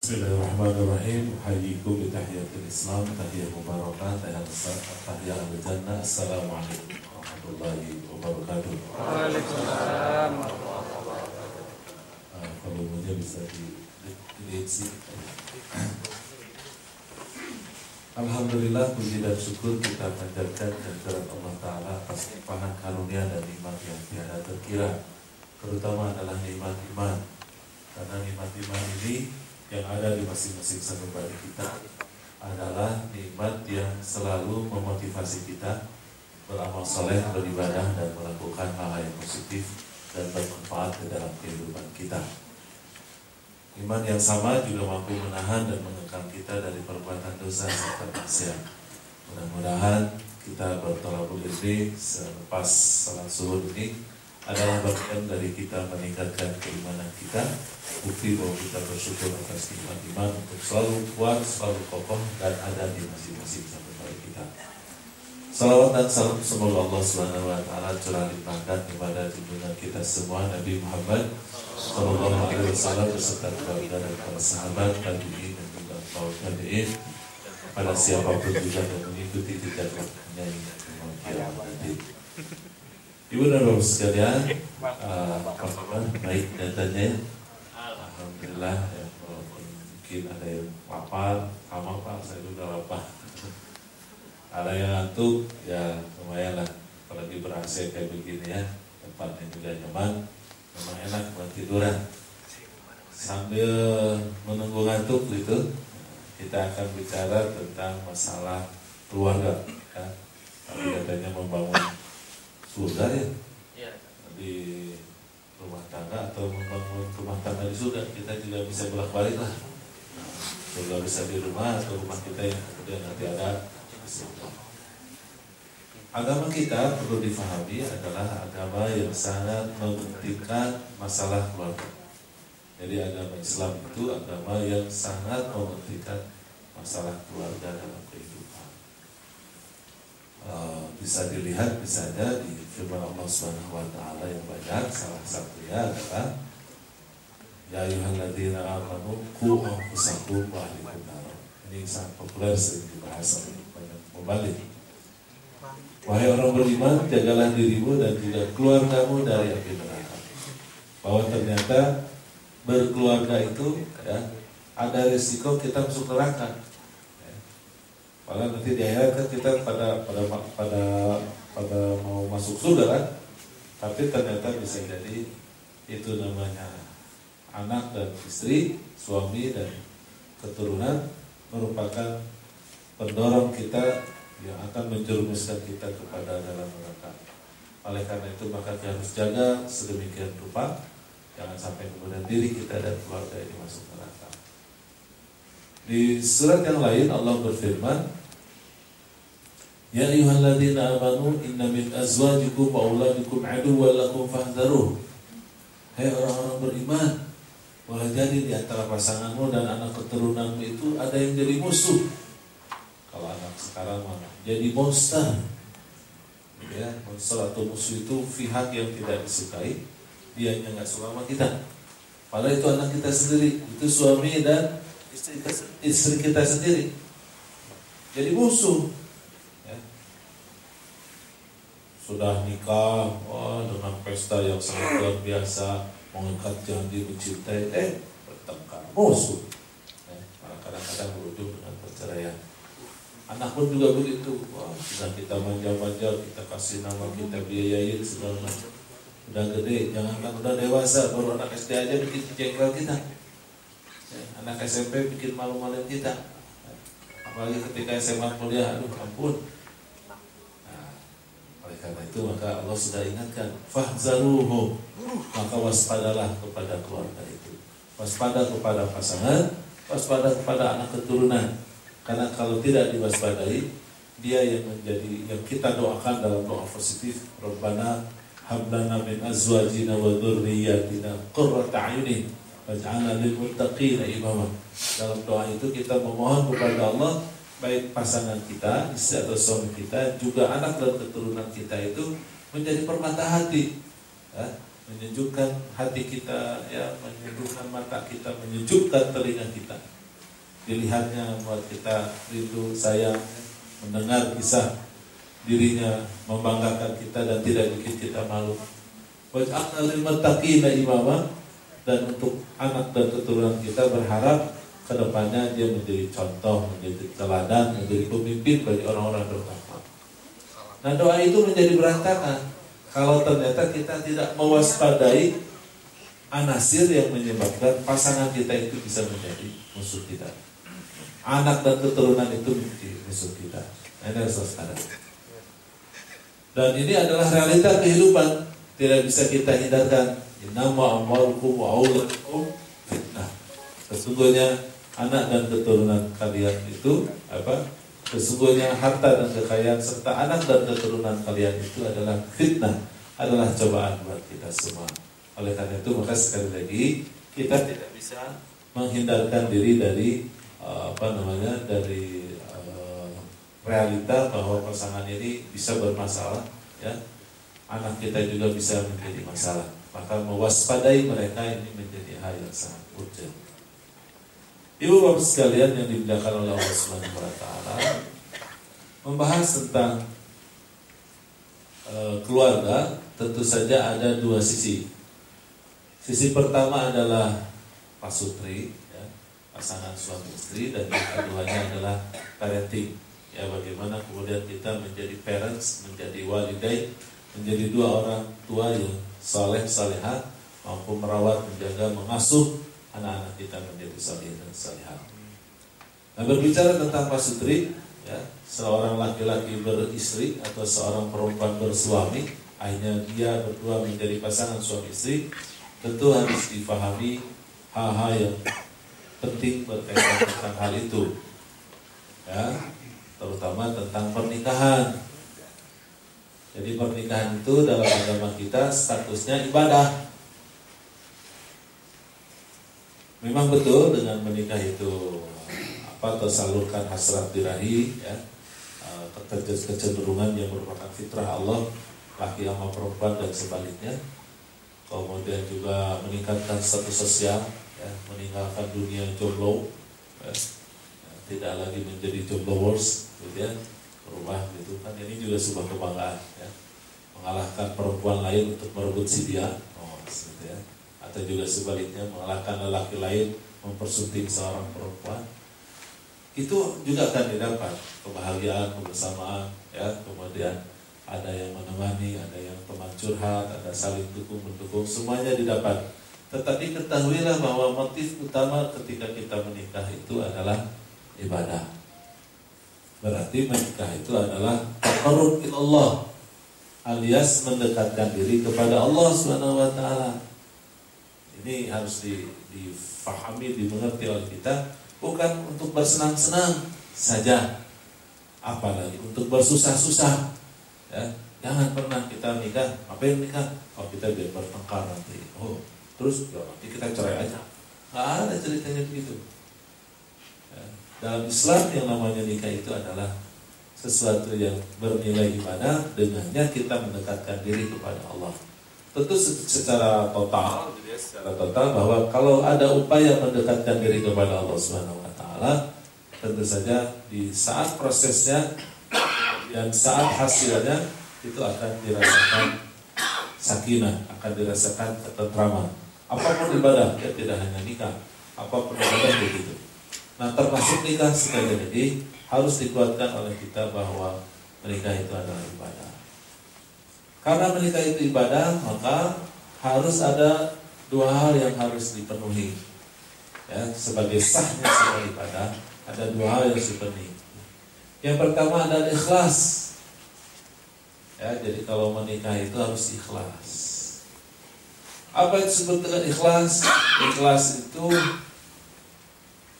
Bismillahirrahmanirrahim. Hayyikum bitahiyatul Islam, tahiyah mubarakah, tahiyah al-jannah. Assalamualaikum warahmatullahi wabarakatuh. Waalaikumsalam. Volumenya bisa diisi. Alhamdulillah, puji dan syukur kita panjatkan kehadirat Allah Ta'ala atas limpahan karunia dan nikmat yang tiada terkira. Terutama adalah nikmat iman. Karena nikmat iman ini yang ada di masing-masing sanubari kita adalah nikmat yang selalu memotivasi kita beramal soleh, beribadah, dan melakukan hal-hal yang positif dan bermanfaat di dalam kehidupan kita. Iman yang sama juga mampu menahan dan mengekang kita dari perbuatan dosa serta maksiat. Mudah-mudahan kita bertolak ini selepas salat zuhur ini adalah bagian dari kita meningkatkan keimanan kita, bukti bahwa kita bersyukur atas nikmat iman untuk selalu kuat, selalu kokoh, dan ada di masing-masing sanubari kita. Salawat dan salam semoga Allah Subhanahu wa Ta'ala curah limpahkan kepada junjungan kita semua Nabi Muhammad Sallallahu Alaihi Wasallam beserta keluarga dan para sahabat, tabi'in dan juga kaum tabi'in, pada siapapun juga yang mengikuti jejaknya hingga kiamat nanti. Ibu dan bapak sekalian, apa baik datanya? Alhamdulillah ya, walaupun mungkin ada yang lapar, sama Pak, saya juga lapar. Ada yang ngantuk, ya lumayan lah, apalagi ber-AC kayak begini ya, tempatnya juga nyaman, memang enak buat tiduran. Sambil menunggu ngantuk gitu, kita akan bicara tentang masalah keluarga, ya. Tapi katanya membangun surga ya, di rumah tangga atau membangun rumah tangga di surga, kita juga bisa bolak-balik lah. Surga bisa di rumah atau rumah kita yang kemudian nanti ada di surga. Agama kita perlu difahami adalah agama yang sangat mementingkan masalah keluarga. Jadi agama Islam itu agama yang sangat mementingkan masalah keluarga dalam kehidupan. Bisa dilihat misalnya di firman Allah Subhanahu wa Ta'ala yang banyak, salah satunya adalah ya ayyuhalladzina amanu qu anfusakum wa ahlikum nar. Ini sangat populer, sering dibahas oleh banyak pembalik. Wahai orang beriman, jagalah dirimu dan juga keluargamu dari api neraka. Bahwa ternyata berkeluarga itu ya, ada risiko kita masuk neraka. Padahal nanti di akhirat kan kita pada mau masuk surga kan, tapi ternyata bisa jadi itu namanya anak dan istri, suami dan keturunan merupakan pendorong kita yang akan menjerumuskan kita kepada dalam neraka. Oleh karena itu maka kita harus jaga sedemikian rupa jangan sampai kemudian diri kita dan keluarga ini masuk neraka. Di surat yang lain Allah berfirman, ya ayyuhalladzina amanu inna min azwajikum wa auladikum aduwwan lakum fahdharuh. Hai orang-orang beriman, boleh jadi di antara pasanganmu dan anak keturunanmu itu ada yang jadi musuh. Kalau anak sekarang mana? Jadi monster. Ya, monster atau musuh itu pihak yang tidak disukai, dia yang nggak suka sama kita. Padahal itu anak kita sendiri, itu suami dan istri kita sendiri. Jadi musuh. Sudah nikah, dengan pesta yang sangat luar biasa, mengikat janji mencintai, bertengkar, musuh. Kadang-kadang berujung dengan perceraian. Anak pun juga begitu. Sudah kita manja-manja, kita kasih nama, kita biayain segala macam. Udah gede, jangankan udah dewasa, baru anak SD aja bikin jengkel kita. Anak SMP bikin malu-maluin kita. Apalagi ketika SMA kuliah, aduh ampun. Oleh karena itu maka Allah sudah ingatkan, fahzaruhu, maka waspadalah kepada keluarga itu, waspada kepada pasangan, waspada kepada anak keturunan. Karena kalau tidak diwaspadai, dia yang menjadi yang kita doakan dalam doa positif, Rabbana hablana min azwajina wa dzurriyyatina qurrata a'yunin waj'alna lil muttaqina imama. Dalam doa itu kita memohon kepada Allah, baik pasangan kita, istri atau suami kita, juga anak dan keturunan kita itu menjadi permata hati, ya, menyejukkan hati kita, ya, menyejukkan mata kita, menyejukkan telinga kita. dilihatnya buat kita rindu, sayang, mendengar kisah dirinya, membanggakan kita dan tidak bikin kita malu. Waj'alna lil muttaqina imama, dan untuk anak dan keturunan kita berharap kedepannya dia menjadi contoh, menjadi teladan, menjadi pemimpin bagi orang-orang bertakwa. Nah, doa itu menjadi berantakan kalau ternyata kita tidak mewaspadai anasir yang menyebabkan pasangan kita itu bisa menjadi musuh kita. Anak dan keturunan itu menjadi musuh kita. Nah, ini harus waspada. Dan ini adalah realita kehidupan, tidak bisa kita hindarkan. Innama amwalukum wa auladukum fitnah. Sesungguhnya anak dan keturunan kalian itu sesungguhnya harta dan kekayaan serta anak dan keturunan kalian itu adalah fitnah, adalah cobaan buat kita semua. Oleh karena itu maka sekali lagi kita tidak bisa menghindarkan diri dari dari realita bahwa pasangan ini bisa bermasalah, ya. Anak kita juga bisa menjadi masalah. Maka mewaspadai mereka ini menjadi hal yang sangat urgent. Ibu bapak sekalian yang dimuliakan oleh Allah Subhanahu wa taala, membahas tentang keluarga tentu saja ada dua sisi. Sisi pertama adalah pasutri, ya, pasangan suami istri, dan yang keduanya adalah parenting. Ya, bagaimana kemudian kita menjadi parents, menjadi walidain, menjadi dua orang tua yang saleh salehah, mampu merawat, menjaga, mengasuh anak-anak kita menjadi saleh dan salehah. Nah, berbicara tentang pasutri, ya, seorang laki-laki beristri atau seorang perempuan bersuami, akhirnya dia berdua menjadi pasangan suami istri, tentu harus dipahami hal-hal yang penting berkaitan tentang hal itu, ya, terutama tentang pernikahan. Jadi pernikahan itu dalam agama kita statusnya ibadah. Memang betul dengan menikah itu tersalurkan hasrat birahi, ya, kecenderungan yang merupakan fitrah Allah, laki sama perempuan dan sebaliknya. Kemudian juga meningkatkan status sosial, ya, meninggalkan dunia jomblo, ya, tidak lagi menjadi jombloers, kemudian berubah gitu kan. Ini juga sebuah kebanggaan, ya, mengalahkan perempuan lain untuk merebut si dia, gitu, ya. Atau juga sebaliknya mengalahkan lelaki lain mempersunting seorang perempuan. Itu juga akan didapat kebahagiaan, kebersamaan, ya. Kemudian ada yang menemani, ada yang teman curhat, ada saling dukung mendukung, semuanya didapat. Tetapi ketahuilah bahwa motif utama ketika kita menikah itu adalah ibadah. Berarti menikah itu adalah taqarrub ila Allah, alias mendekatkan diri kepada Allah Subhanahu wa taala. Ini harus difahami, dimengerti oleh kita, bukan untuk bersenang-senang saja, apalagi untuk bersusah-susah, ya. Jangan pernah kita nikah, ngapain nikah? Oh, kita biar bertengkar nanti. Oh, terus ya, nanti kita cerai aja. Nggak ada ceritanya begitu. Ya. Dalam Islam yang namanya nikah itu adalah sesuatu yang bernilai ibadah, dengannya kita mendekatkan diri kepada Allah. Tentu secara total bahwa kalau ada upaya mendekatkan diri kepada Allah Subhanahu wa taala, tentu saja di saat prosesnya dan saat hasilnya itu akan dirasakan sakinah, akan dirasakan ketentraman. Apapun ibadah, ya, tidak hanya nikah, apapun ibadah begitu. Nah, termasuk nikah sekali lagi harus dikuatkan oleh kita bahwa menikah itu adalah ibadah. Karena menikah itu ibadah, maka harus ada dua hal yang harus dipenuhi. Ya, sebagai sahnya sebuah ibadah, ada dua hal yang harus dipenuhi. Yang pertama adalah ikhlas. Ya, jadi kalau menikah itu harus ikhlas. Apa yang disebut dengan ikhlas? Ikhlas itu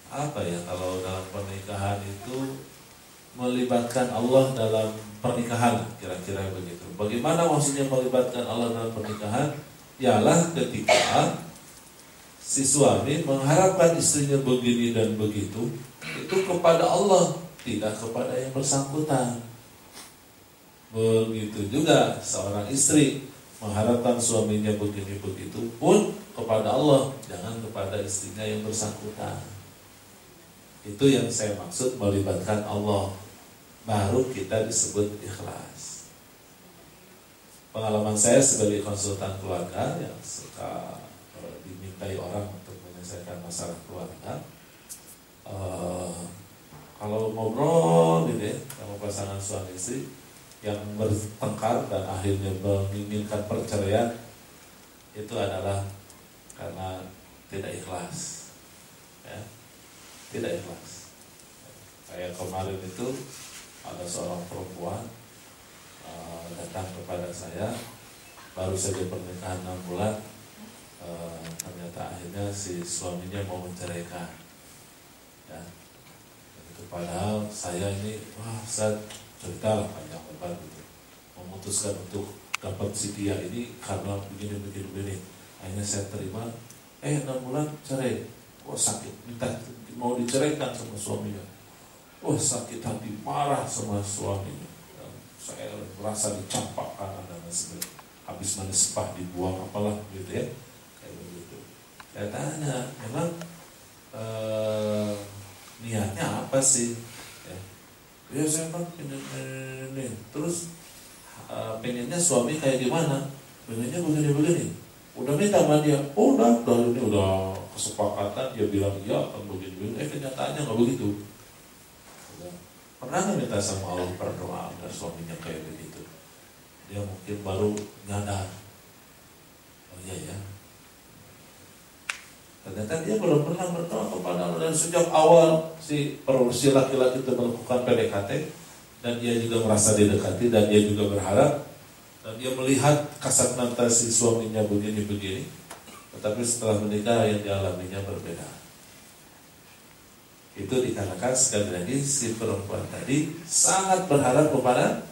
apa ya? Kalau dalam pernikahan itu melibatkan Allah dalam pernikahan, kira-kira begitu. Bagaimana maksudnya melibatkan Allah dalam pernikahan? Ialah ketika si suami mengharapkan istrinya begini dan begitu, itu kepada Allah, tidak kepada yang bersangkutan. Begitu juga seorang istri mengharapkan suaminya begini begitu pun kepada Allah, jangan kepada istrinya yang bersangkutan. Itu yang saya maksud melibatkan Allah. Baru kita disebut ikhlas. Pengalaman saya sebagai konsultan keluarga yang suka dimintai orang untuk menyelesaikan masalah keluarga, kalau ngobrol gitu ya sama pasangan suami istri yang bertengkar dan akhirnya menginginkan perceraian, itu adalah karena tidak ikhlas, ya, tidak ikhlas. Kayak kemarin itu ada seorang perempuan datang kepada saya, baru saja pernikahan 6 bulan, ternyata akhirnya si suaminya mau menceraikan, ya. Itu padahal saya ini, saya cerita lah panjang lebar gitu, memutuskan untuk dapat si dia ini karena begini. Akhirnya saya terima, 6 bulan cerai, sakit, minta mau diceraikan sama suaminya, sakit hati, marah sama suaminya. Saya merasa dicampak kanan dan sebagainya, habis manis sepah dibuang apalah gitu ya, kayak begitu. Saya tanya, memang niatnya apa sih? Ya saya kan pengen, terus pengennya suami kayak gimana? Pengennya begini. Udah minta sama dia, udah ini udah kesepakatan, dia bilang iya kan begini. Kenyataannya nggak begitu. Pernah nggak minta sama Allah berdoa agar suaminya kayak begitu? Dia mungkin baru nyadar, oh iya ya, ternyata dia belum pernah berdoa kepada Allah. Dan sejak awal si laki-laki itu melakukan PDKT, dan dia juga merasa didekati, dan dia juga berharap, dan dia melihat kasat mata si suaminya begini, tetapi setelah menikah yang dialaminya berbeda. Itu dikarenakan sekali lagi si perempuan tadi sangat berharap kepada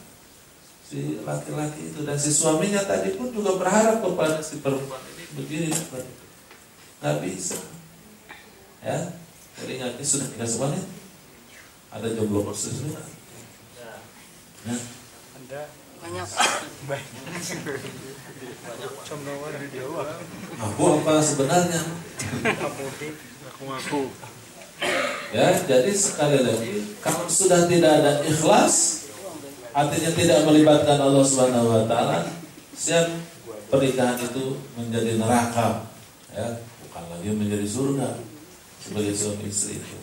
si laki-laki itu, dan si suaminya tadi pun juga berharap kepada si perempuan ini begini seperti itu. Nggak bisa, ya. Jadi ingat, ini sudah nikah semuanya. Ada jomblo khusus nggak? Nah, ada banyak jomblo dari Jawa. Aku apa sebenarnya? Aku. Ya, jadi sekali lagi, kalau sudah tidak ada ikhlas, artinya tidak melibatkan Allah Subhanahu Wa Taala, siap pernikahan itu menjadi neraka, ya, bukan lagi menjadi surga sebagai suami istri itu.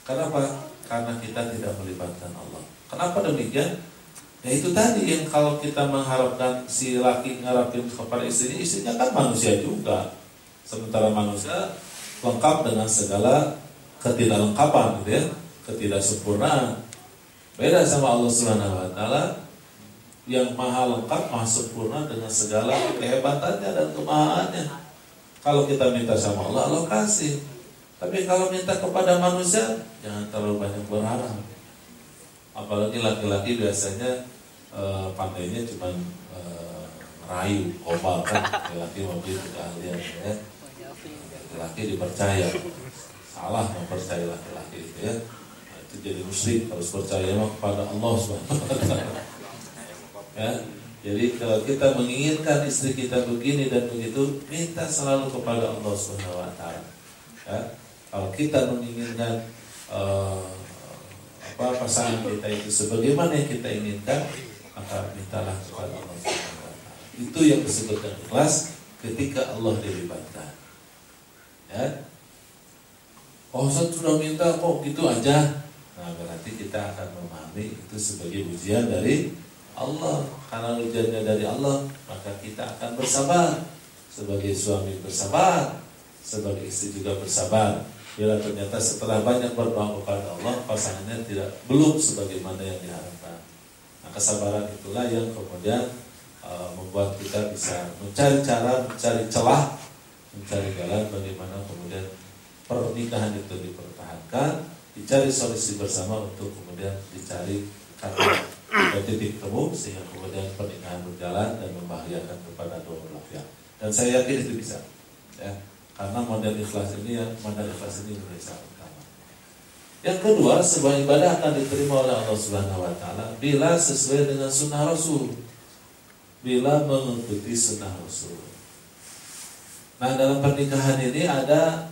Kenapa? Karena kita tidak melibatkan Allah. Kenapa demikian? Ya itu tadi, yang kalau kita mengharapkan si laki ngarapin kepada istrinya kan manusia juga, sementara manusia lengkap dengan segala ketidaklengkapan gitu ya, ketidaksempurnaan. Beda sama Allah Subhanahu Wa Taala yang maha lengkap, maha sempurna dengan segala kehebatannya dan kemahaannya. Kalau kita minta sama Allah, Allah kasih. Tapi kalau minta kepada manusia, jangan terlalu banyak berharap. Apalagi laki-laki biasanya pandainya cuma merayu, obal kan. Laki-laki mobil keahlian ya. Laki-laki dipercaya. Salah mempercayai laki-laki itu ya. Nah, itu jadi musyrik, harus percaya kepada Allah Subhanahu Wa Taala. Ya, jadi kalau kita menginginkan istri kita begini dan begitu, minta selalu kepada Allah Subhanahu Wa Taala. Ya, kalau kita menginginkan pasangan kita itu sebagaimana yang kita inginkan, maka mintalah kepada Allah Subhanahu Wa Taala. Itu yang disebutkan ikhlas ketika Allah dilibatkan. Ya. Saya sudah minta kok gitu aja. Nah, berarti kita akan memahami itu sebagai ujian dari Allah. Karena ujiannya dari Allah, maka kita akan bersabar. Sebagai suami bersabar, sebagai istri juga bersabar. Bila ternyata setelah banyak berdoa kepada Allah, pasangannya belum sebagaimana yang diharapkan. Nah, kesabaran itulah yang kemudian membuat kita bisa mencari cara, mencari celah, mencari jalan bagaimana kemudian pernikahan itu dipertahankan, dicari solusi bersama untuk kemudian dicari kata titik temu sehingga kemudian pernikahan berjalan dan membahagiakan kepada dua belah pihak. Dan saya yakin itu bisa, ya, karena model ikhlas ini Indonesia utama. Yang kedua, sebuah ibadah akan diterima oleh Allah Subhanahu Wa Taala bila sesuai dengan sunnah Rasul, bila mengikuti sunnah Rasul. Nah, dalam pernikahan ini ada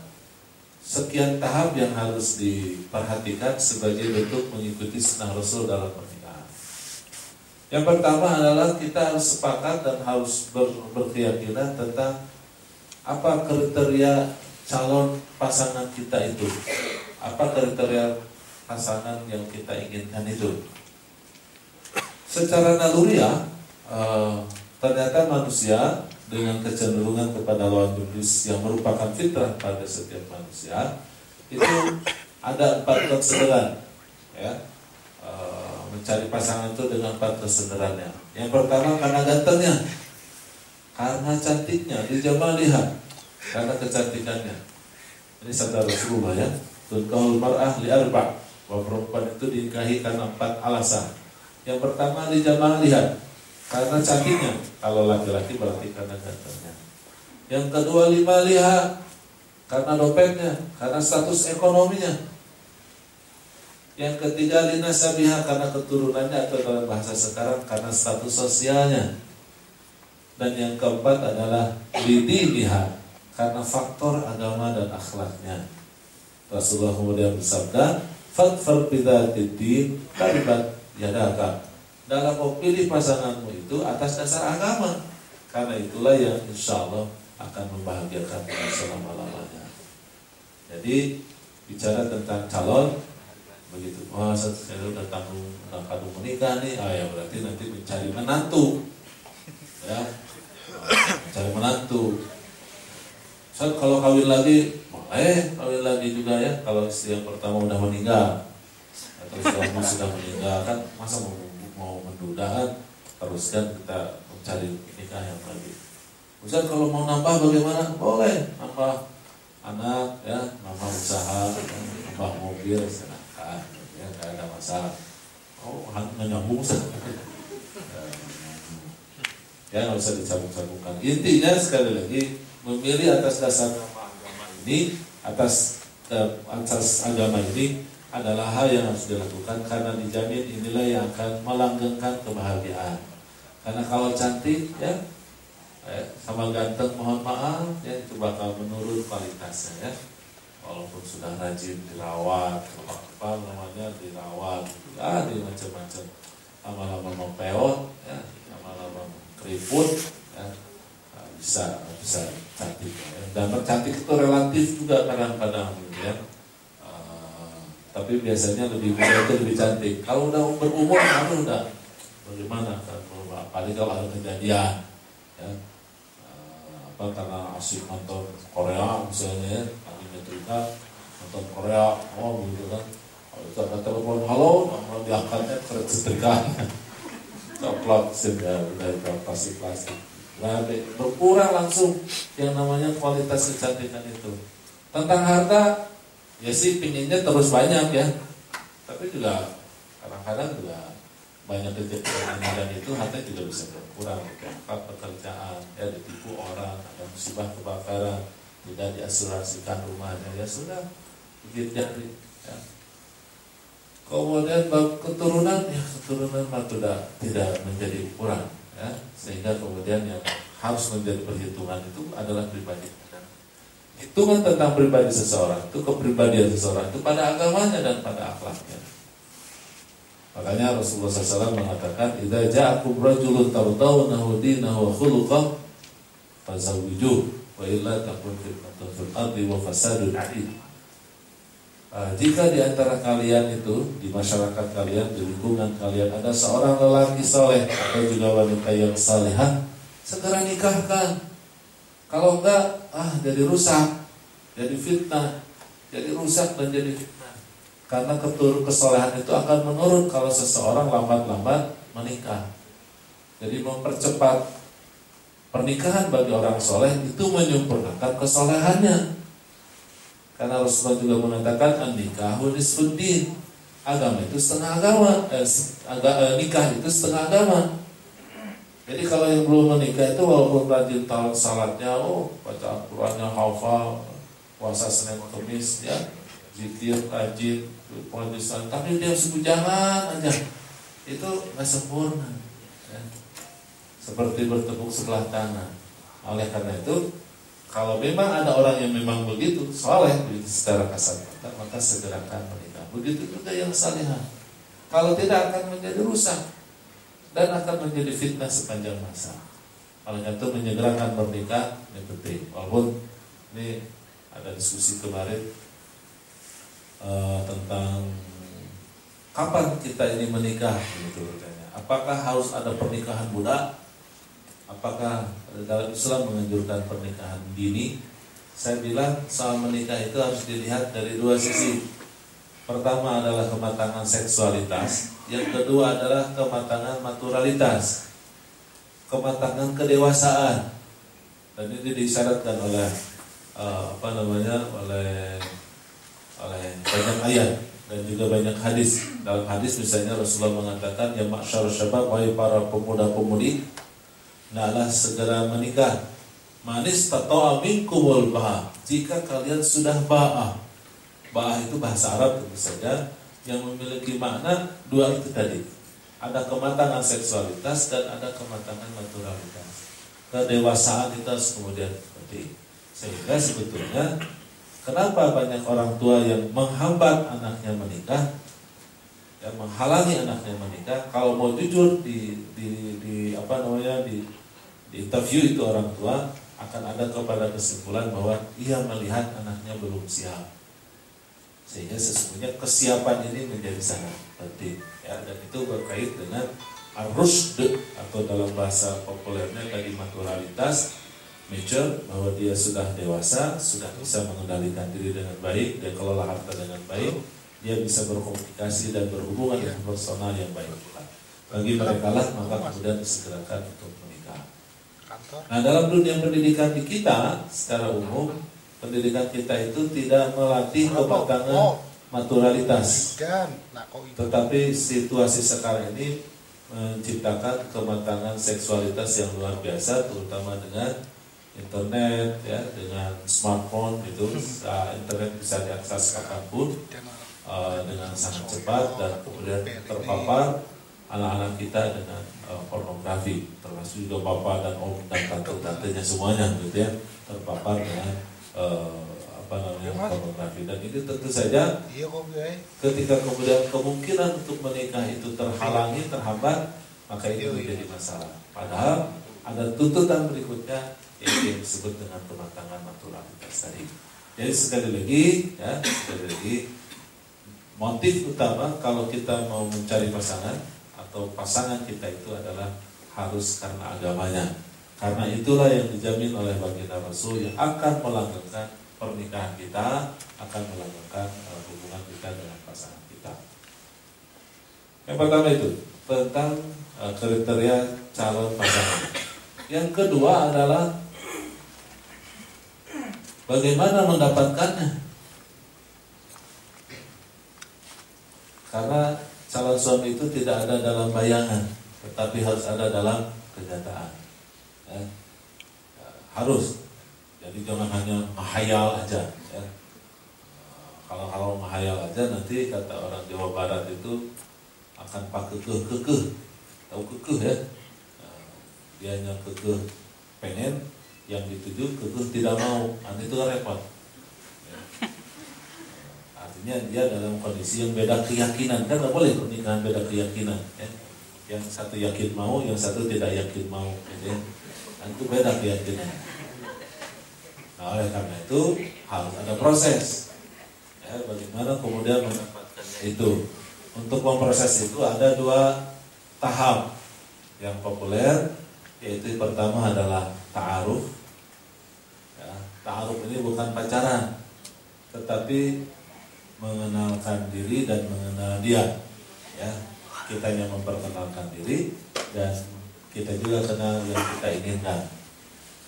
sekian tahap yang harus diperhatikan sebagai bentuk mengikuti sunnah Rasul dalam pernikahan. Yang pertama adalah kita harus sepakat dan harus berkeyakinan tentang apa kriteria calon pasangan kita itu. Apa kriteria pasangan yang kita inginkan itu. Secara naluriah, ternyata manusia dengan kecenderungan kepada lawan jenis yang merupakan fitrah pada setiap manusia itu ada 4 konsideran, ya. Mencari pasangan itu dengan 4 konsiderannya. Yang pertama karena gantengnya, karena cantiknya, lihat karena kecantikannya. Ini sabda Rasulullah, ya. Tunkahul mar'ah li arba', bahwa perempuan itu dinikahi karena 4 alasan. Yang pertama lihat karena cantiknya, kalau laki-laki berarti karena gantengnya. Yang kedua lihat karena dompetnya, karena status ekonominya. Yang ketiga linasabiha karena keturunannya, atau dalam bahasa sekarang karena status sosialnya. Dan yang keempat adalah lidiniha karena faktor agama dan akhlaknya. Rasulullah kemudian bersabda, "Fadfar bidzatid din taribat yadaka." Dalam memilih pasanganmu itu atas dasar agama, karena itulah yang insya Allah akan membahagiakan selama-lamanya. Jadi bicara tentang calon begitu, saya udah tanggung menikah nih, ya berarti nanti mencari menantu, ya, mencari menantu. Kalau kawin lagi, kawin lagi juga ya. Kalau istri yang pertama udah meninggal atau suami sudah meninggal, kan masa mau menduda kan, teruskan kita mencari nikah yang lagi. Ustaz, kalau mau nambah bagaimana? Boleh nambah anak, ya, nambah usaha, nambah mobil, silahkan, ya, nggak ada masalah. Nggak nyambung Ustaz. Ya, nggak usah dicabung-cabungkan. Intinya sekali lagi, memilih atas dasar agama ini, atas agama ini adalah hal yang harus dilakukan, karena dijamin inilah yang akan melanggengkan kebahagiaan. Karena kalau cantik, ya, sama ganteng, mohon maaf, ya, itu bakal menurun kualitasnya, ya. Walaupun sudah rajin dirawat, apa namanya dirawat, ya, di macam-macam, lama-lama mempeot, ya, lama-lama keriput, ya, bisa cantik, ya. Dan cantik itu relatif juga kadang-kadang, ya. Tapi biasanya lebih muda itu lebih cantik. Kalau udah berumur, udah bagaimana kan? Apalagi kalau ada kejadian, ya, karena asik nonton Korea misalnya, ya, lagi nyetrika nonton Korea, gitu kan. Kalau itu ada telepon, halo, mau diangkatnya setrika, coklat ya, udah itu plastik. Nah, berkurang langsung yang namanya kualitas kecantikan itu. Tentang harta, ya sih pinginnya terus banyak, ya, tapi juga kadang-kadang juga banyak kejadian dan itu harta juga bisa berkurang. Tempat pekerjaan, ya, ditipu orang, ada musibah kebakaran, tidak diasuransikan rumahnya, ya sudah gigit jari, ya. Kemudian bab keturunan, ya, keturunan mah tidak menjadi ukuran, ya, sehingga kemudian yang harus menjadi perhitungan itu adalah pribadi. Hitungan tentang pribadi seseorang itu, kepribadian seseorang itu pada agamanya dan pada akhlaknya. Makanya Rasulullah SAW mengatakan, "Idza ja'akum rajulun tardawnahu dinahu wa khuluquhu fazawwijuhu wa illa takun fitnatun fil ardi wa fasadun 'arid." Jika di antara kalian itu, di masyarakat kalian, di lingkungan kalian ada seorang lelaki soleh atau juga wanita yang salihah, segera nikahkan. Kalau enggak, jadi rusak, jadi fitnah, jadi rusak dan jadi fitnah. Karena kesolehan itu akan menurun kalau seseorang lambat-lambat menikah. Jadi mempercepat pernikahan bagi orang soleh itu menyempurnakan kesolehannya. Karena Rasulullah juga mengatakan an-nikahu nisfuddin. Agama itu setengah agama, nikah itu setengah agama. Jadi kalau yang belum menikah itu walaupun rajin tahun salatnya, baca Al-Qur'annya hafal, puasa Senin Kamis, ya, zikir rajin, puasa, tapi dia sebujangan aja, itu nggak sempurna, ya. Seperti bertepuk sebelah tangan. Oleh karena itu Kalau memang ada orang yang memang begitu soleh begitu secara kasat maka segerakan menikah. Begitu juga yang salihah. Kalau tidak akan menjadi rusak dan akan menjadi fitnah sepanjang masa. Oleh itu menyegerakan menikah ini penting. Walaupun ini ada diskusi kemarin tentang kapan kita ini menikah gitu katanya. Apakah harus ada pernikahan budak? Apakah dalam Islam menganjurkan pernikahan dini? Saya bilang soal menikah itu harus dilihat dari dua sisi. Pertama adalah kematangan seksualitas, yang kedua adalah kematangan maturalitas, kematangan kedewasaan. Dan ini disyaratkan oleh oleh banyak ayat dan juga banyak hadis. Dalam hadis misalnya Rasulullah mengatakan, ya ma'syar syabab, wahai para pemuda-pemudi, hendaklah segera menikah. Manis tata'a minkumul ba'a, jika kalian sudah ba'ah. Ba'ah itu bahasa Arab tentu saja, yang memiliki makna dua itu tadi. Ada kematangan seksualitas dan ada kematangan maturalitas. Kedewasaan itu harus kemudian penting. Sehingga sebetulnya kenapa banyak orang tua yang menghambat anaknya menikah, ya, menghalangi anaknya menikah. Kalau mau jujur di interview itu orang tua akan ada kepada kesimpulan bahwa ia melihat anaknya belum siap. Sehingga sesungguhnya kesiapan ini menjadi sangat penting, ya, dan itu berkait dengan ar-rushd atau dalam bahasa populernya tadi maturalitas, mature, bahwa dia sudah dewasa, sudah bisa mengendalikan diri dengan baik dan kelola harta dengan baik, dia bisa berkomunikasi dan berhubungan dengan personal yang baik pula. Bagi mereka lah maka kemudian disegerakan untuk menikah. Nah, dalam dunia pendidikan di kita secara umum, pendidikan kita itu tidak melatih kematangan maturalitas, tetapi situasi sekarang ini menciptakan kematangan seksualitas yang luar biasa, terutama dengan internet, ya, dengan smartphone itu, internet bisa diakses kapanpun dengan sangat cepat, dan kemudian terpapar anak-anak kita dengan pornografi, termasuk juga bapak dan om dan tante-tantenya semuanya, gitu ya, terpapar dengan pornografi. Dan ini tentu saja ketika kemudian kemungkinan untuk menikah itu terhalangi, terhambat, maka itu menjadi masalah. Padahal ada tuntutan berikutnya yang disebut dengan kematangan maturalitas tadi. Jadi sekali lagi motif utama kalau kita mau mencari pasangan atau pasangan kita itu adalah harus karena agamanya. Karena itulah yang dijamin oleh baginda Rasul yang akan melanggengkan pernikahan kita, akan melanggengkan hubungan kita dengan pasangan kita. Yang pertama itu tentang kriteria calon pasangan. Yang kedua adalah bagaimana mendapatkannya. Karena calon suami itu tidak ada dalam bayangan, tetapi harus ada dalam kenyataan. Ya. Harus. Jadi jangan hanya menghayal aja, ya. Kalau menghayal aja nanti kata orang Jawa Barat itu akan pakai kekeh. Tahu kekeh, ya? Dia hanya kekeh pengen, yang dituju kekeh tidak mau. Nanti itu kan repot. Ya. Artinya dia dalam kondisi yang beda keyakinan. Kan nggak boleh pernikahan beda keyakinan, ya. Yang satu yakin mau, yang satu tidak yakin mau, gitu ya. Dan itu beda keyakinan. Nah, oleh karena itu harus ada proses, ya, bagaimana kemudian mendapatkannya itu. Untuk memproses itu ada dua tahap yang populer, yaitu pertama adalah ta'aruf. Ya, ta'aruf ini bukan pacaran, tetapi mengenalkan diri dan mengenal dia. Ya, kita yang memperkenalkan diri dan kita juga kenal yang kita inginkan.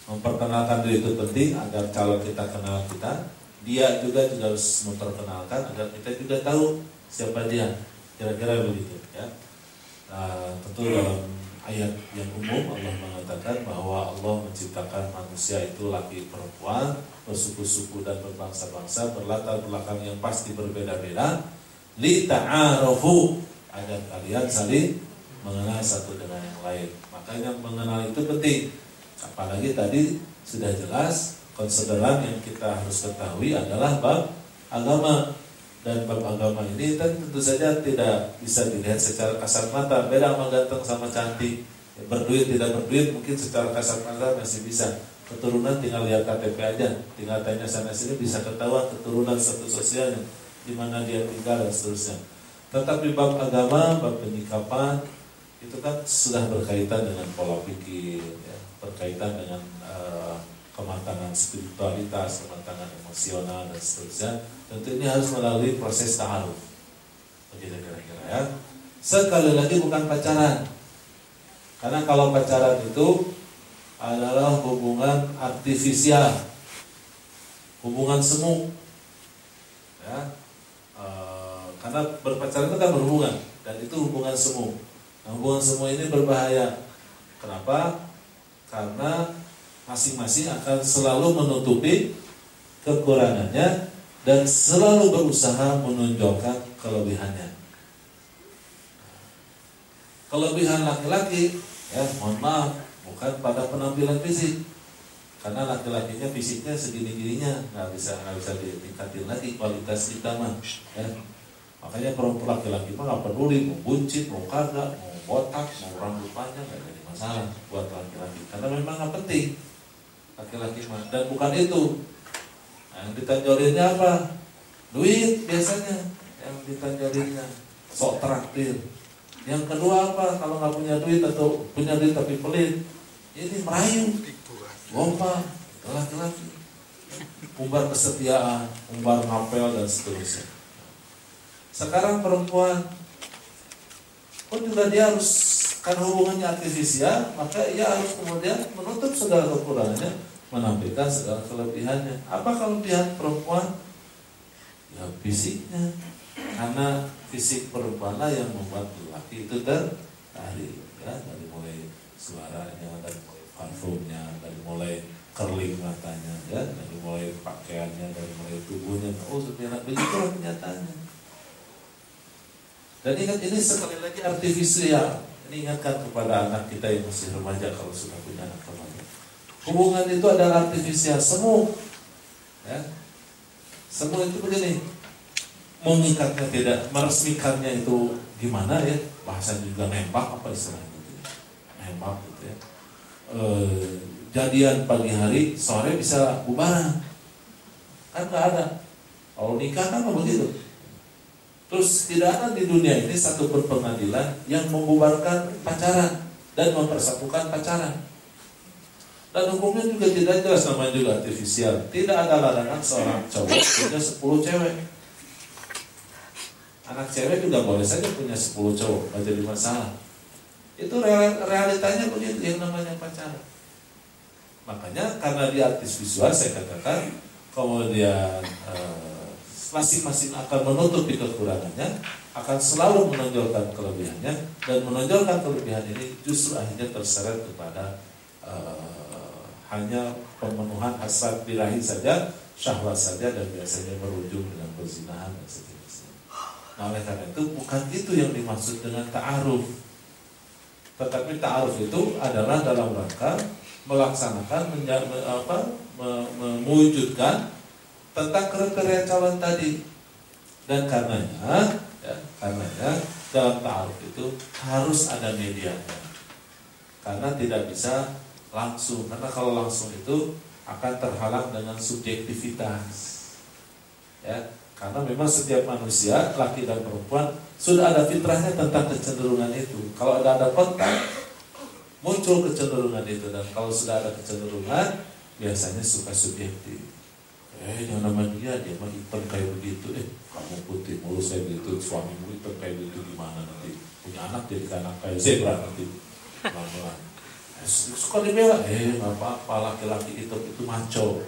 Memperkenalkan diri itu penting agar calon kita kenal kita. Dia juga harus memperkenalkan agar kita juga tahu siapa dia. Kira-kira begitu, ya. Tentu dalam ayat yang umum Allah mengatakan bahwa Allah menciptakan manusia itu laki perempuan, bersuku-suku dan berbangsa-bangsa, berlatar belakang yang pasti berbeda-beda, li ta'arufu, agar kalian saling mengenal satu dengan yang lain. Makanya mengenal itu penting. Apalagi tadi sudah jelas konsideran yang kita harus ketahui adalah bab agama. Dan bab agama ini kan tentu saja tidak bisa dilihat secara kasat mata. Beda sama ganteng sama cantik, berduit tidak berduit mungkin secara kasat mata masih bisa. Keturunan tinggal lihat KTP aja, tinggal tanya sana sini bisa ketahuan keturunan status sosialnya, di mana dia tinggal dan seterusnya. Tetapi bab agama, bab penyikapan itu kan sudah berkaitan dengan pola pikir, ya, berkaitan dengan kematangan spiritualitas, kematangan emosional dan seterusnya. Tentu ini harus melalui proses ta'aruf. Begitu kira-kira ya. Sekali lagi bukan pacaran. Karena kalau pacaran itu adalah hubungan artifisial, hubungan semu. Ya. Karena berpacaran itu kan berhubungan dan itu hubungan semu. Nah, hubungan semu ini berbahaya. Kenapa? Karena masing-masing akan selalu menutupi kekurangannya dan selalu berusaha menonjolkan kelebihannya. Kelebihan laki-laki, ya mohon maaf, bukan pada penampilan fisik, karena laki-lakinya fisiknya segini-gininya, nggak bisa ditingkatin lagi kualitas kita mah. Ya. Makanya perempuan laki-laki mah nggak peduli mau buncit, mau kagak, mau botak, mau rambut panjang, nggak jadi masalah buat laki-laki, karena memang nggak penting. Laki-laki mah, dan bukan itu. Nah, yang ditanjolinnya apa? Duit biasanya yang ditanjolinnya, sok traktir. Yang kedua apa? Kalau nggak punya duit atau punya duit tapi pelit, ini merayu, gompa, laki-laki, umbar kesetiaan, umbar ngapel dan seterusnya. Sekarang perempuan pun juga dia harus, karena hubungannya artifisial, maka ia harus kemudian menutup segala kekurangannya, menampilkan segala kelebihannya. Apa kelebihan perempuan? Ya fisiknya, karena fisik perempuanlah yang membuat laki itu tertarik, ya, dari mulai suaranya, dari mulai parfumnya, dari mulai curling matanya, ya, dari mulai pakaiannya, dari mulai tubuhnya. Oh sebenarnya begitulah kenyataannya. Dan ingat, ini sekali lagi artifisial. Ini ingatkan kepada anak kita yang masih remaja, kalau sudah punya anak remaja. Hubungan itu adalah artifisial, semu. Ya. Semu itu begini, mengikatnya tidak, meresmikannya itu gimana ya? Bahasa juga nembak, apa istilahnya itu? Nembak gitu ya. Jadian pagi hari, sore bisa bubaran. Kan nggak ada. Kalau nikah kan nggak begitu. Terus tidak ada di dunia ini satu pengadilan yang membubarkan pacaran dan mempersatukan pacaran. Dan hukumnya juga tidak jelas, namanya juga artifisial. Tidak ada larangan seorang cowok punya 10 cewek. Anak cewek juga boleh saja punya 10 cowok, nggak jadi masalah. Itu realitanya begitu yang namanya pacaran. Makanya karena dia artifisial, saya katakan kemudian masing-masing akan menutupi kekurangannya, akan selalu menonjolkan kelebihannya, dan menonjolkan kelebihan ini justru akhirnya terseret kepada hanya pemenuhan hasrat birahi saja, syahwat saja, dan biasanya berujung dengan perzinahan dan seterusnya. Nah, oleh karena itu bukan itu yang dimaksud dengan ta'aruf. Tetapi ta'aruf itu adalah dalam rangka melaksanakan, mewujudkan tentang kriteria calon tadi. Dan karenanya dalam ta'aruf itu harus ada medianya. Karena tidak bisa langsung, karena kalau langsung itu akan terhalang dengan subjektivitas. Ya, karena memang setiap manusia, laki dan perempuan, sudah ada fitrahnya tentang kecenderungan itu. Kalau ada kontak, muncul kecenderungan itu, dan kalau sudah ada kecenderungan, biasanya suka subjektif. Yang namanya dia mah hitam kayak begitu, kamu putih mulus kayak begitu, suamimu hitam kayak begitu, gimana nanti punya anak jadi anak kayak zebra nanti pelan-pelan. Suka dibela, nggak apa-apa, laki-laki itu maco.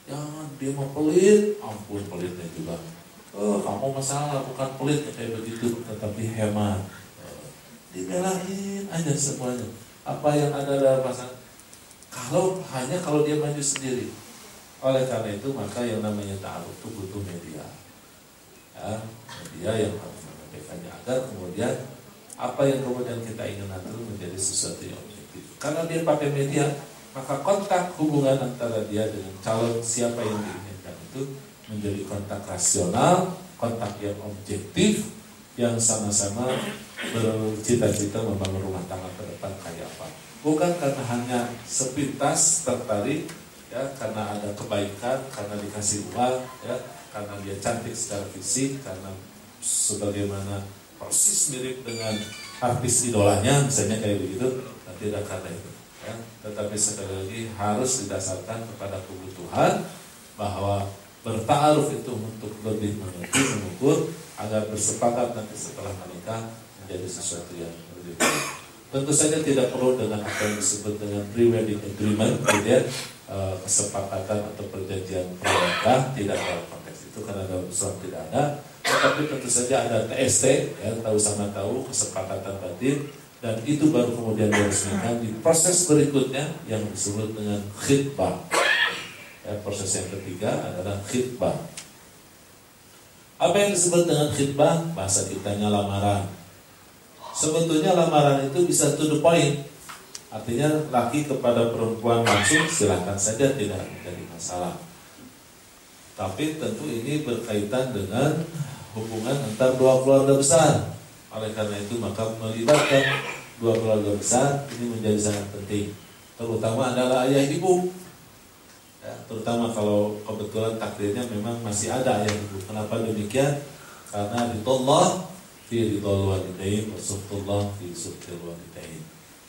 Jangan, dia mau pelit, ampun pelitnya juga. Kamu masalah bukan pelit kayak begitu, tetapi hemat. Dibelain aja semuanya. Apa yang ada dalam pasangan. Kalau dia maju sendiri. Oleh karena itu maka yang namanya ta'aruf itu butuh media. Ya, media yang harus menyampaikannya agar kemudian apa yang kemudian kita ingin atur menjadi sesuatu yang objektif. Karena dia pakai media, maka kontak hubungan antara dia dengan calon siapa yang diinginkan itu menjadi kontak rasional, kontak yang objektif, yang sama-sama bercita-cita membangun rumah tangga ke depan kayak apa. Bukan karena hanya sepintas tertarik, ya, karena ada kebaikan, karena dikasih uang, ya, karena dia cantik secara fisik, karena sebagaimana persis mirip dengan artis idolanya, misalnya kayak begitu, tidak karena itu. Ya. Tetapi sekali lagi harus didasarkan kepada kebutuhan bahwa bertaaruf itu untuk lebih mengerti, mengukur agar bersepakat nanti setelah menikah menjadi sesuatu yang lebih baik. Tentu saja tidak perlu dengan apa yang disebut dengan pre-wedding agreement, gitu ya, kesepakatan atau perjanjian pranikah, tidak dalam konteks itu karena dalam Islam tidak ada. Tetapi tentu saja ada TST, ya, tahu sama tahu, kesepakatan batin, dan itu baru kemudian diresmikan di proses berikutnya yang disebut dengan khitbah. Ya, proses yang ketiga adalah khitbah. Apa yang disebut dengan khitbah? Bahasa kitanya lamaran. Sebetulnya lamaran itu bisa to the point. Artinya laki kepada perempuan langsung silahkan saja, tidak menjadi masalah. Tapi tentu ini berkaitan dengan hubungan antar dua keluarga besar. Oleh karena itu maka melibatkan dua keluarga besar ini menjadi sangat penting. Terutama adalah ayah ibu. Ya, terutama kalau kebetulan takdirnya memang masih ada ayah ibu. Kenapa demikian? Karena ridullah fi ridul walidain wa suhtullah fi suhtil walidain.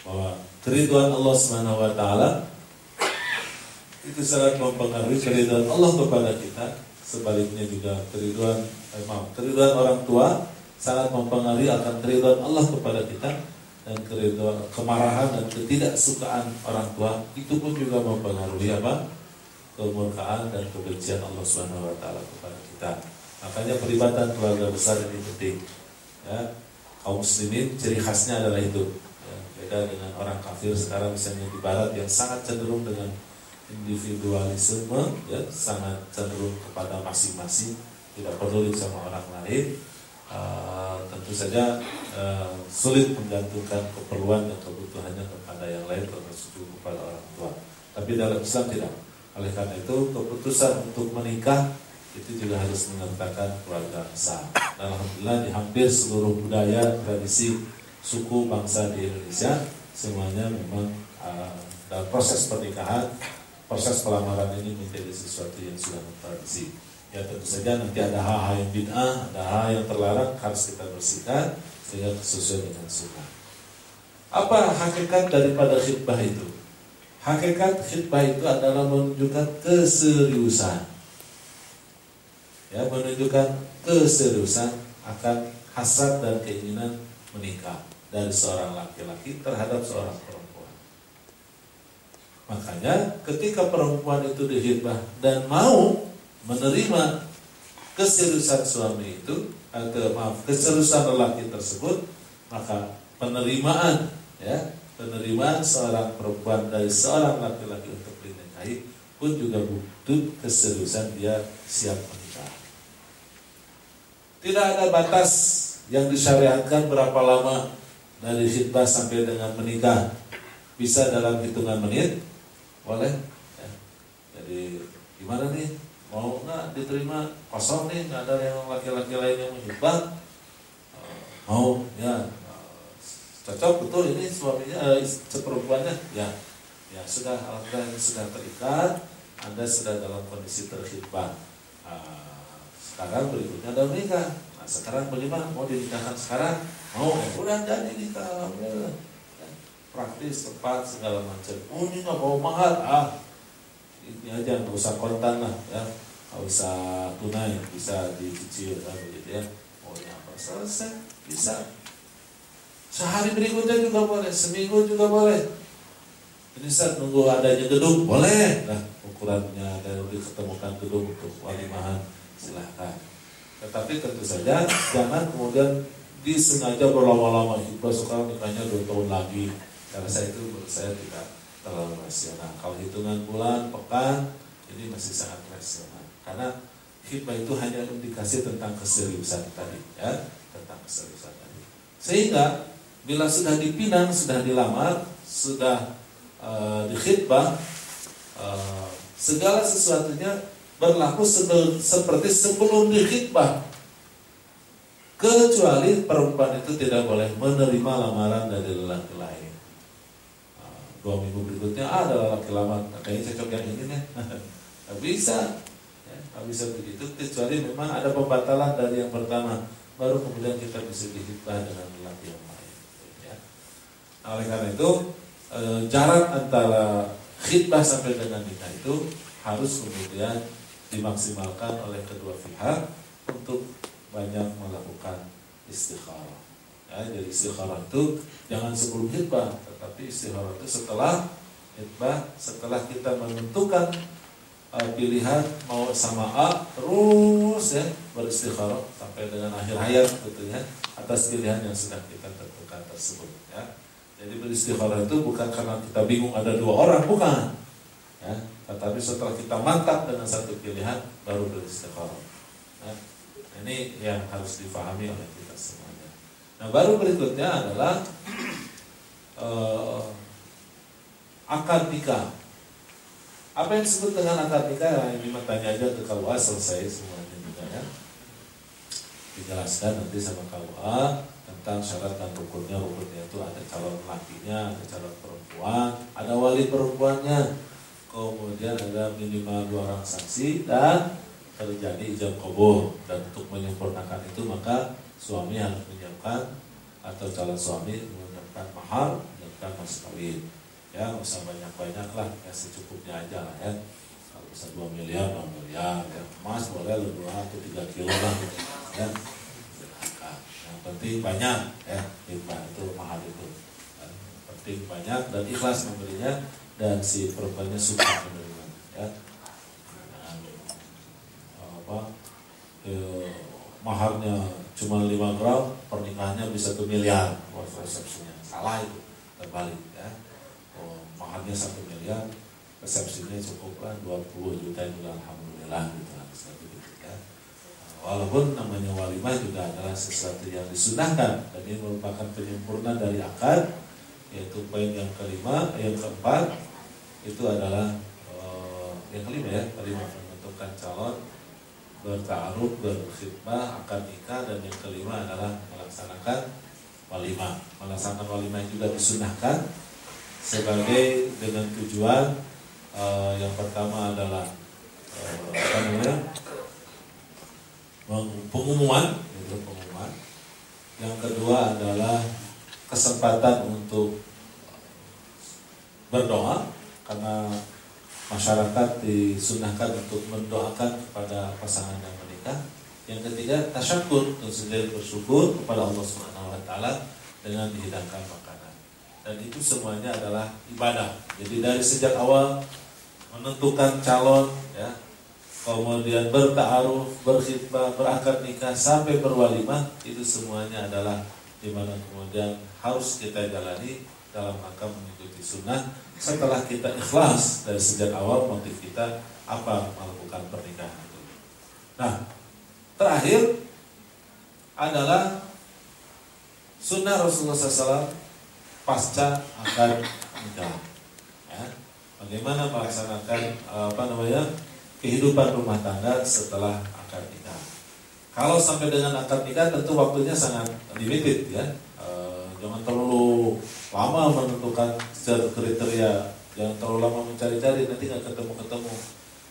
Bahwa keriduan Allah Subhanahu wa taala itu sangat mempengaruhi keriduan Allah kepada kita. Sebaliknya juga keriduan orang tua sangat mempengaruhi akan keriduan Allah kepada kita, dan keriduan, kemarahan dan ketidaksukaan orang tua itu pun juga mempengaruhi apa? Kemurkaan dan kebencian Allah Subhanahu wa taala kepada kita. Makanya pelibatan keluarga besar ini penting. Ya, kaum muslimin ciri khasnya adalah itu. Ya, beda dengan orang kafir sekarang misalnya di barat yang sangat cenderung dengan individualisme, ya, sangat cenderung kepada masing-masing, tidak peduli sama orang lain. Tentu saja sulit menggantungkan keperluan dan kebutuhannya kepada yang lain, termasuk kepada orang tua. Tapi dalam Islam tidak. Oleh karena itu keputusan untuk menikah itu juga harus menyertakan keluarga besar. Dan alhamdulillah di hampir seluruh budaya, tradisi, suku, bangsa di Indonesia semuanya memang dalam proses pernikahan, proses pelamaran ini menjadi sesuatu yang sudah tradisi. Ya tentu saja nanti ada hal-hal yang bid'ah, ada hal yang terlarang harus kita bersihkan sehingga sesuai dengan sunnah. Apa hakikat daripada khitbah itu? Hakikat khitbah itu adalah menunjukkan keseriusan, ya, menunjukkan keseriusan akan hasrat dan keinginan menikah dari seorang laki-laki terhadap seorang perempuan. Makanya ketika perempuan itu dikhitbah dan mau menerima keseriusan suami itu, keseriusan lelaki tersebut, maka penerimaan, ya, penerimaan seorang perempuan dari seorang laki-laki untuk dinikahi pun juga butuh keseriusan dia siap menikah. Tidak ada batas yang disyariatkan berapa lama dari khitbah sampai dengan menikah. Bisa dalam hitungan menit, boleh. Ya. Jadi gimana nih? Mau nggak diterima? Kosong nih, nggak ada yang laki-laki lain yang menghitbah. Mau, ya. Cocok betul ini suaminya, perempuannya, ya sudah, alhamdulillah sudah terikat, Anda sudah dalam kondisi terkhitbah. Sekarang berikutnya adalah menikah. Nah, sekarang bagaimana? Mau dinikahkan sekarang? Mau? Udah jadi nikah, alhamdulillah. Ya, praktis, tepat, segala macam. Oh ini nggak bawa mahar, ini aja nggak usah kontan lah, ya, nggak usah tunai, bisa dicicil, begitu ya. Maunya apa? Selesai, bisa. Sehari berikutnya juga boleh, seminggu juga boleh. Ini saat nunggu adanya gedung, boleh. Nah, ukurannya dan diketemukan gedung untuk walimahan, silahkan. Tetapi tentu saja jangan kemudian disengaja berlama-lama. Hibah sekarang nikahnya 2 tahun lagi. Karena menurut saya tidak terlalu rasional. Kalau hitungan bulan, pekan, ini masih sangat rasional. Karena hibah itu hanya indikasi tentang keseriusan tadi, ya, tentang keseriusan tadi. Sehingga bila sudah dipinang, sudah dilamar, sudah di khitbah segala sesuatunya berlaku seperti sebelum di khitbah, kecuali perempuan itu tidak boleh menerima lamaran dari lelaki lain. 2 minggu berikutnya ada lelaki lamar, kayaknya cocok yang ini nih. Nggak bisa, ya, nggak bisa begitu kecuali memang ada pembatalan dari yang pertama, baru kemudian kita bisa dihitbah dengan lelaki yang lain. Ya. Nah, oleh karena itu jarak antara khitbah sampai dengan nikah itu harus kemudian dimaksimalkan oleh kedua pihak untuk banyak melakukan istikharah. Ya, jadi istikharah itu jangan sebelum khitbah, tetapi istikharah itu setelah khitbah, setelah kita menentukan pilihan mau sama A, terus ya beristikharah sampai dengan akhir hayat tentunya atas pilihan yang sudah kita tentukan tersebut. Ya. Jadi beristikharah itu bukan karena kita bingung ada 2 orang, bukan. Ya, tetapi setelah kita mantap dengan satu pilihan baru beristikharah. Ya. Ini yang harus difahami oleh kita semuanya. Nah, baru berikutnya adalah akad nikah. Apa yang disebut dengan akad nikah? Ini tanya aja ke KUA, selesai semuanya juga ya. Dijelaskan nanti sama KUA tentang syarat dan rukunnya. Rukunnya itu ada calon lakinya, ada calon perempuan, ada wali perempuannya, kemudian ada minimal 2 orang saksi dan terjadi ijab kabul. Dan untuk menyempurnakan itu maka suami harus menyiapkan atau calon suami menyiapkan mahar, menyiapkan mas kawin. Ya, nggak usah banyak-banyak lah, ya secukupnya aja lah ya. Kalau bisa 2 miliar, 2 miliar, ya. Emas boleh 2 atau 3 kilo lah, ya. Yang penting banyak, ya. Itu mahal itu. Yang penting banyak dan ikhlas memberinya dan si perempuannya suka menerima, ya. Maharnya cuma 5 gram, pernikahannya bisa 1 miliar, resepsinya salah itu, terbalik ya. Maharnya 1 miliar, resepsinya cukuplah 20 juta juga alhamdulillah gitu lah, gitu ya. Walaupun namanya walimah juga adalah sesuatu yang disunahkan dan ini merupakan penyempurna dari akad, yaitu poin yang kelima, yang keempat itu adalah yang kelima ya, menentukan calon, berta'aruf, berkhitbah, akad nikah, dan yang kelima adalah melaksanakan walimah. Melaksanakan walimah juga disunahkan sebagai dengan tujuan yang pertama adalah pengumuman, itu pengumuman. Yang kedua adalah kesempatan untuk berdoa karena masyarakat disunahkan untuk mendoakan kepada pasangan yang menikah. Yang ketiga, tasyakur, untuk sendiri bersyukur kepada Allah Subhanahu wa taala dengan dihidangkan makanan. Dan itu semuanya adalah ibadah. Jadi dari sejak awal menentukan calon ya, kemudian berta'aruf, berkhitbah, berakad nikah sampai berwalimah, itu semuanya adalah di mana kemudian harus kita jalani dalam rangka mengikuti sunnah setelah kita ikhlas dari sejak awal motif kita apa melakukan pernikahan itu. Nah, terakhir adalah sunnah Rasulullah SAW pasca akad nikah. Ya, bagaimana melaksanakan kehidupan rumah tangga setelah akad nikah. Kalau sampai dengan akad nikah tentu waktunya sangat limited ya. Jangan terlalu lama menentukan secara kriteria, jangan terlalu lama mencari-cari, nanti nggak ketemu-ketemu.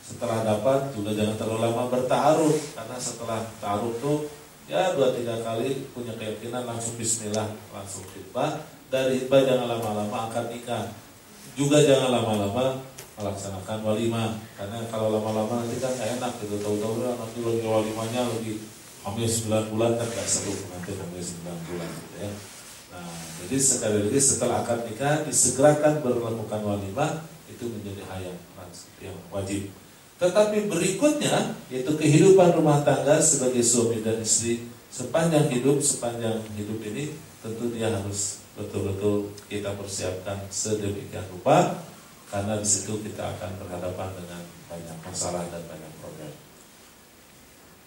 Setelah dapat juga jangan terlalu lama bertaaruf, karena setelah taaruf tuh ya 2-3 kali punya keyakinan langsung bismillah, langsung khitbah. Dari khitbah jangan lama-lama akad nikah, juga jangan lama-lama melaksanakan walimah, karena kalau lama-lama nanti kan nggak enak gitu, tahu-tahu nanti lagi walimahnya lagi hamil 9 bulan kan nggak seru nanti hamil 9 bulan gitu ya. Nah, jadi sekali lagi setelah akad nikah disegerakan berlakukan walimah, itu menjadi hal yang wajib. Tetapi berikutnya yaitu kehidupan rumah tangga sebagai suami dan istri sepanjang hidup ini tentu dia harus betul-betul kita persiapkan sedemikian rupa, karena di situ kita akan berhadapan dengan banyak masalah dan banyak problem.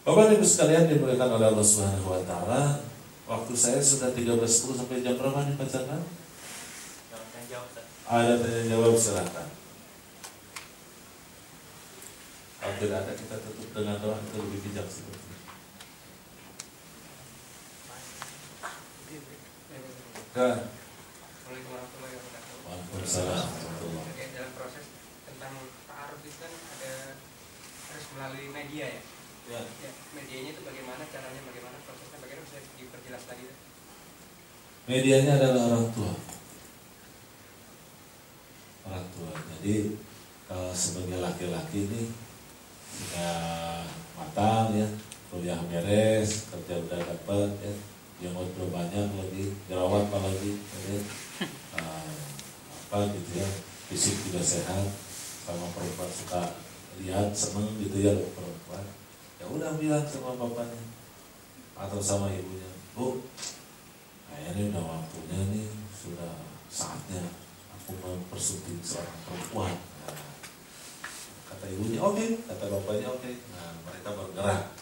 Bapak Ibu sekalian dimuliakan oleh Allah Subhanahu wa taala. Waktu saya sudah 13.10 sampai jam berapa nih Pak Chandra? Ada tanya jawab silakan. Kalau tidak ada kita tutup dengan doa, itu lebih bijak seperti ini. Kan? Waalaikumsalam. Dalam proses tentang ta'aruf itu kan harus melalui media ya. Ya. Ya, medianya itu bagaimana caranya, bagaimana prosesnya, bagaimana bisa diperjelas lagi? Medianya adalah orang tua. Orang tua. Jadi sebagai laki-laki ini sudah matang ya, kuliah beres, kerja udah dapat ya, jenggot udah banyak lagi, jerawat apalagi, ya. Apa gitu ya, fisik juga sehat, sama perempuan suka lihat seneng gitu ya perempuan. Ya udah bilang sama bapaknya atau sama ibunya, Bu, kayaknya udah waktunya nih, sudah saatnya aku mempersunting seorang perempuan. Nah, kata ibunya oke, kata bapaknya oke. Nah, mereka bergerak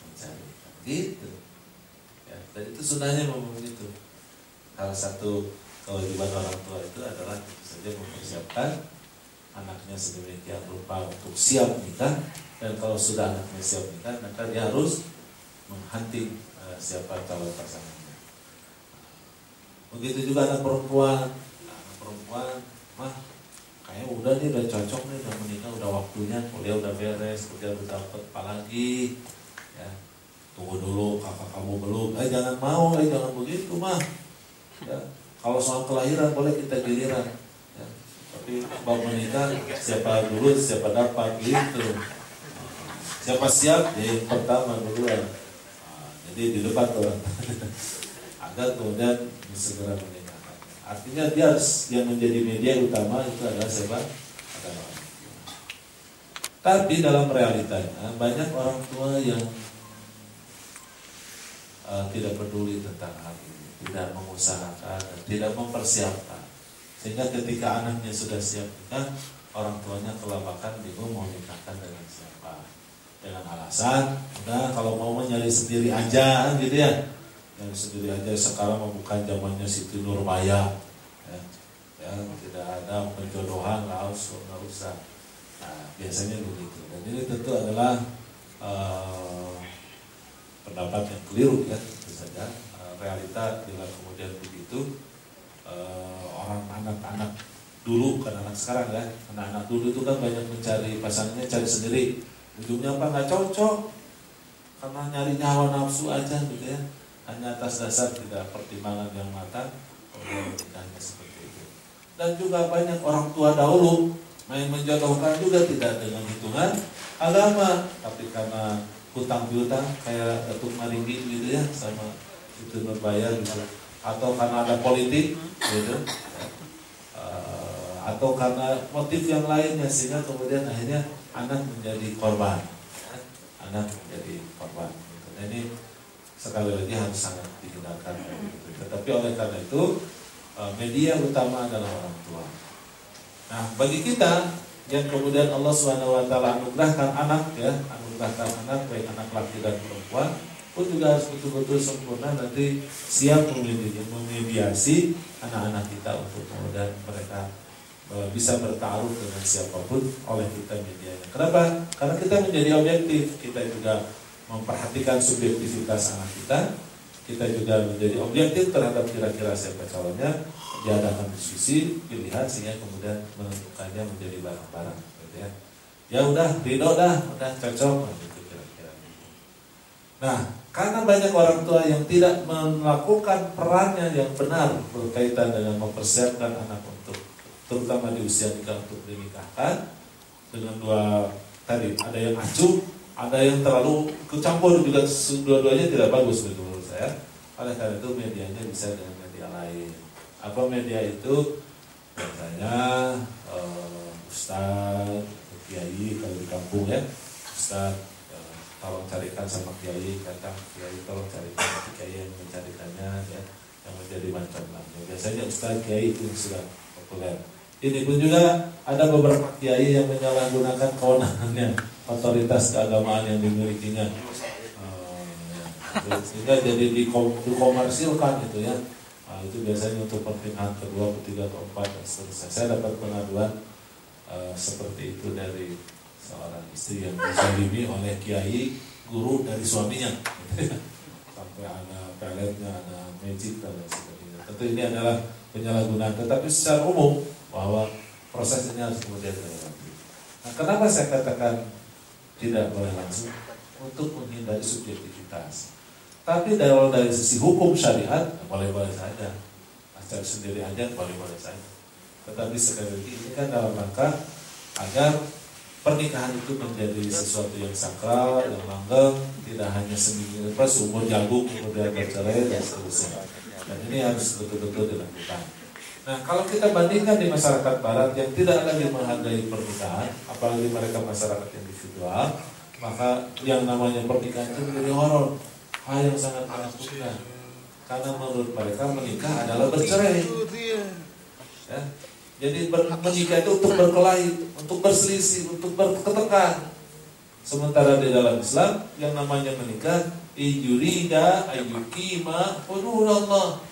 mencari, gitu. Ya, dan itu sunahnya memang begitu. Salah satu kewajiban orang tua itu adalah tentu saja mempersiapkan anaknya sedemikian rupa untuk siap nikah. Dan kalau sudah anaknya siap nikah, maka dia harus menghunting siapa calon pasangannya. Begitu juga anak perempuan. Anak perempuan, mah kayaknya udah nih, udah cocok nih, udah menikah, udah waktunya, kuliah udah beres, kerja udah dapet, apalagi ya, tunggu dulu, kakak kamu belum, jangan mau, jangan begitu mah ya. Kalau soal kelahiran boleh kita giliran ya. Tapi bab menikah siapa dulu, siapa dapat gitu. Siapa siap, ya yang pertama duluan. Jadi di depan orang agar kemudian segera menikahkan. Artinya dia yang menjadi media utama itu adalah siapa? Adalah orang tua. Tapi dalam realitanya banyak orang tua yang tidak peduli tentang hal ini, tidak mengusahakan, tidak mempersiapkan. Sehingga ketika anaknya sudah siap nikah, orang tuanya kelabakan bingung mau nikahkan dengan siapa. Dengan alasan, udah kalau mau nyari sendiri aja gitu ya. Yang sendiri aja, sekarang bukan zamannya Siti Nurbaya ya, tidak ada penjodohan, nggak usah. Nah, biasanya begitu. Dan ini tentu adalah pendapat yang keliru ya, tentu saja. Realita bila kemudian begitu, orang anak-anak dulu, bukan anak sekarang ya, anak-anak dulu itu kan banyak mencari pasangannya, cari sendiri. Ujungnya apa? Nggak cocok, karena nyari nyawa nafsu aja gitu ya. Hanya atas dasar tidak pertimbangan yang matang, kemudian menikahnya seperti itu. Dan juga banyak orang tua dahulu main menjodohkan juga tidak dengan hitungan agama, tapi karena hutang piutang kayak Datuk Maringgi gitu ya, sama itu berbayar gitu, atau karena ada politik gitu, atau karena motif yang lainnya, sehingga kemudian akhirnya anak menjadi korban, Nah, ini sekali lagi harus sangat dihindarkan. Tetapi oleh karena itu media utama adalah orang tua. Nah, bagi kita yang kemudian Allah SWT anugerahkan anak ya, baik anak laki dan perempuan, pun juga harus betul-betul sempurna nanti siap memediasi anak-anak kita untuk kemudian mereka bisa bertaruh dengan siapapun oleh kita medianya. Kenapa? Karena kita menjadi objektif, kita juga memperhatikan subjektivitas anak kita, kita juga menjadi objektif terhadap kira-kira siapa calonnya, diadakan diskusi, pilihan sehingga kemudian menentukannya menjadi barang-barang, gitu ya. Ya udah, ridho dah, udah cocok, gitu kira-kira. Nah, karena banyak orang tua yang tidak melakukan perannya yang benar berkaitan dengan mempersiapkan anak untuk, terutama di usia nikah, untuk dinikahkan dengan dua tadi, ada yang acuh, ada yang terlalu kecampur, juga dua-duanya tidak bagus menurut saya. Oleh karena itu medianya bisa dengan media lain. Apa media itu? Biasanya ustaz, kiai kalau di kampung ya, ustaz tolong carikan sama kiai, kata kiai tolong carikan kiai yang mencarikannya ya, yang menjadi macam lainnya. Biasanya ustaz kiai itu sudah populer. Ini pun juga ada beberapa kiai yang menyalahgunakan kewenangannya, otoritas keagamaan yang dimilikinya, sehingga jadi dikomersilkan gitu ya. Nah, itu biasanya untuk pernikahan kedua, ketiga, keempat, dan seterusnya. Saya dapat pengaduan seperti itu dari seorang istri yang dizalimi oleh kiai guru dari suaminya. Sampai ada peletnya, ada magic dan lain sebagainya. Tentu ini adalah penyalahgunaan, tetapi secara umum bahwa proses ini harus kemudian dilewati. Nah, kenapa saya katakan tidak boleh langsung? Untuk menghindari subjektivitas. Tapi dari sisi hukum syariat boleh-boleh saja. Cari sendiri aja boleh-boleh saja. Tetapi sekali lagi ini kan dalam rangka agar pernikahan itu menjadi sesuatu yang sakral, yang langgeng, tidak hanya seumur jagung kemudian bercerai dan seterusnya. Dan ini harus betul-betul dilakukan. Nah, kalau kita bandingkan di masyarakat barat yang tidak lagi menghargai pernikahan, apalagi mereka masyarakat individual, maka yang namanya pernikahan itu menjadi horor, hal yang sangat menakutkan. Karena menurut mereka menikah adalah bercerai. Ya. Jadi menikah itu untuk berkelahi, untuk berselisih, untuk berketekan. Sementara di dalam Islam yang namanya menikah ijurida ayyukima hududallah.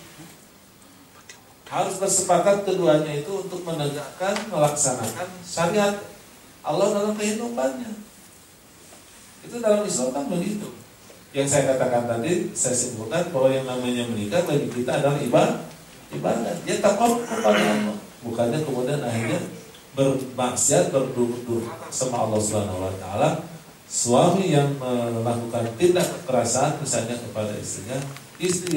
Harus bersepakat keduanya itu untuk menegakkan, melaksanakan syariat Allah dalam kehidupannya. Itu dalam Islam kan begitu. Yang saya katakan tadi, saya simpulkan bahwa yang namanya menikah bagi kita adalah ibadah. Dia takut kepada Allah. Bukannya kemudian akhirnya bermaksiat, berdurhaka sama Allah Subhanahu wa taala. Suami yang melakukan tindak kekerasan misalnya kepada istrinya, istri